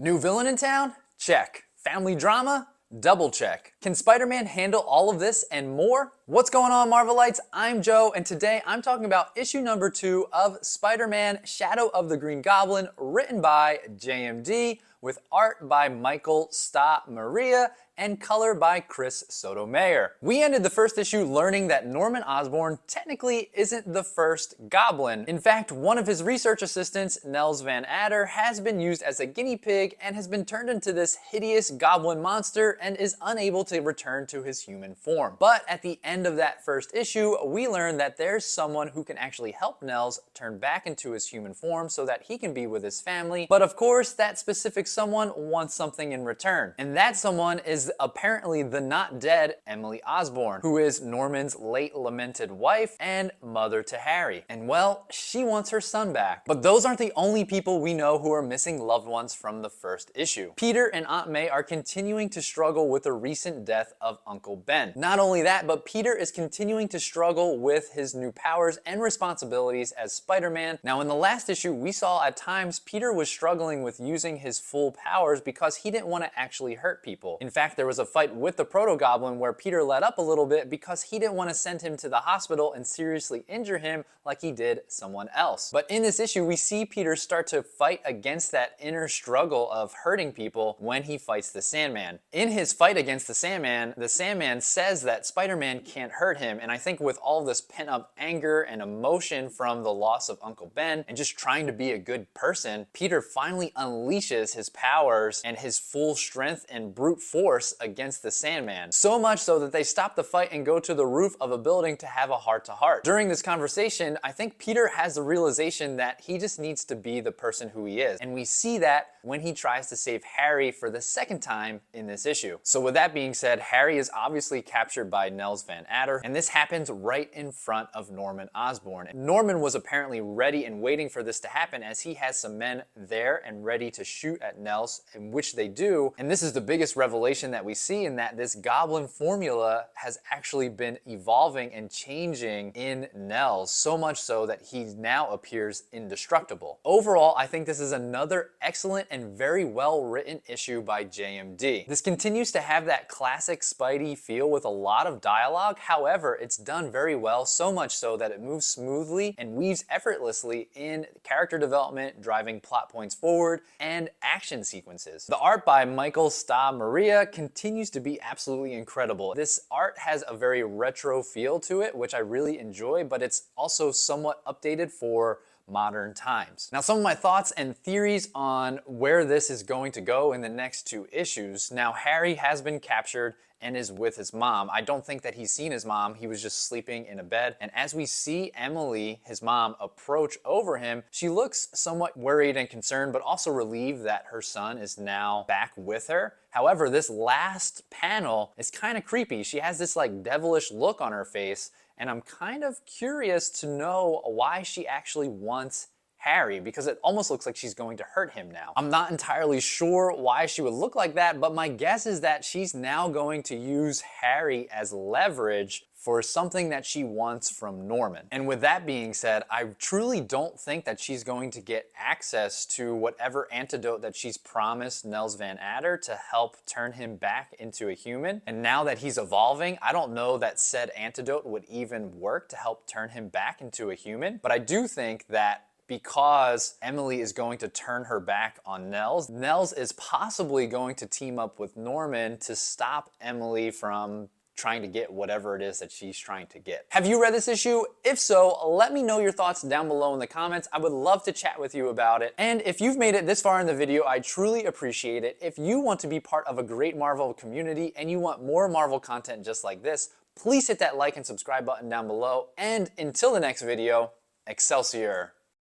New villain in town? Check. Family drama? Double check. Can Spider-Man handle all of this and more? What's going on, Marvelites? I'm Joe, and today I'm talking about issue number 2 of Spider-Man Shadow of the Green Goblin, written by JMD, with art by Michael Maria and color by Chris Sotomayor. We ended the first issue learning that Norman Osborn technically isn't the first Goblin. In fact, one of his research assistants, Nels Van Adder, has been used as a guinea pig and has been turned into this hideous goblin monster and is unable to return to his human form. But at the end of that first issue, we learn that there's someone who can actually help Nels turn back into his human form so that he can be with his family. But of course, that specific someone wants something in return. And that someone is apparently the not dead Emily Osborn, who is Norman's late lamented wife and mother to Harry. And well, she wants her son back. But those aren't the only people we know who are missing loved ones from the first issue. Peter and Aunt May are continuing to struggle with the recent death of Uncle Ben. Not only that, but Peter is continuing to struggle with his new powers and responsibilities as Spider-Man. Now, in the last issue, we saw at times Peter was struggling with using his full powers because he didn't want to actually hurt people. In fact, there was a fight with the Proto-Goblin where Peter let up a little bit because he didn't want to send him to the hospital and seriously injure him like he did someone else. But in this issue, we see Peter start to fight against that inner struggle of hurting people when he fights the Sandman. In his fight against the Sandman says that Spider-Man can't hurt him, and I think with all this pent-up anger and emotion from the loss of Uncle Ben and just trying to be a good person, Peter finally unleashes his powers and his full strength and brute force against the Sandman. So much so that they stop the fight and go to the roof of a building to have a heart-to-heart. During this conversation, I think Peter has the realization that he just needs to be the person who he is. And we see that when he tries to save Harry for the second time in this issue. So with that being said, Harry is obviously captured by Nels Van Adder, and this happens right in front of Norman Osborn. Norman was apparently ready and waiting for this to happen as he has some men there and ready to shoot at Nels, in which they do. And this is the biggest revelation that we see, in that this goblin formula has actually been evolving and changing in Nels, so much so that he now appears indestructible. Overall, I think this is another excellent and very well written issue by JMD. This continues to have that classic Spidey feel with a lot of dialogue. However, it's done very well, so much so that it moves smoothly and weaves effortlessly in character development, driving plot points forward, and action sequences. The art by Michael Maria continues to be absolutely incredible. This art has a very retro feel to it, which I really enjoy, but it's also somewhat updated for modern times. Now, some of my thoughts and theories on where this is going to go in the next 2 issues. Now, Harry has been captured and is with his mom. I don't think that he's seen his mom. He was just sleeping in a bed. And as we see Emily, his mom, approach over him, she looks somewhat worried and concerned, but also relieved that her son is now back with her. However, this last panel is kind of creepy. She has this like devilish look on her face, and I'm kind of curious to know why she actually wants Harry, because it almost looks like she's going to hurt him now. I'm not entirely sure why she would look like that, but my guess is that she's now going to use Harry as leverage for something that she wants from Norman. And with that being said, I truly don't think that she's going to get access to whatever antidote that she's promised Nels Van Adder to help turn him back into a human. And now that he's evolving, I don't know that said antidote would even work to help turn him back into a human. But I do think that because Emily is going to turn her back on Nels, Nels is possibly going to team up with Norman to stop Emily from trying to get whatever it is that she's trying to get. Have you read this issue? If so, let me know your thoughts down below in the comments. I would love to chat with you about it. And if you've made it this far in the video, I truly appreciate it. If you want to be part of a great Marvel community and you want more Marvel content just like this, please hit that like and subscribe button down below. And until the next video, Excelsior!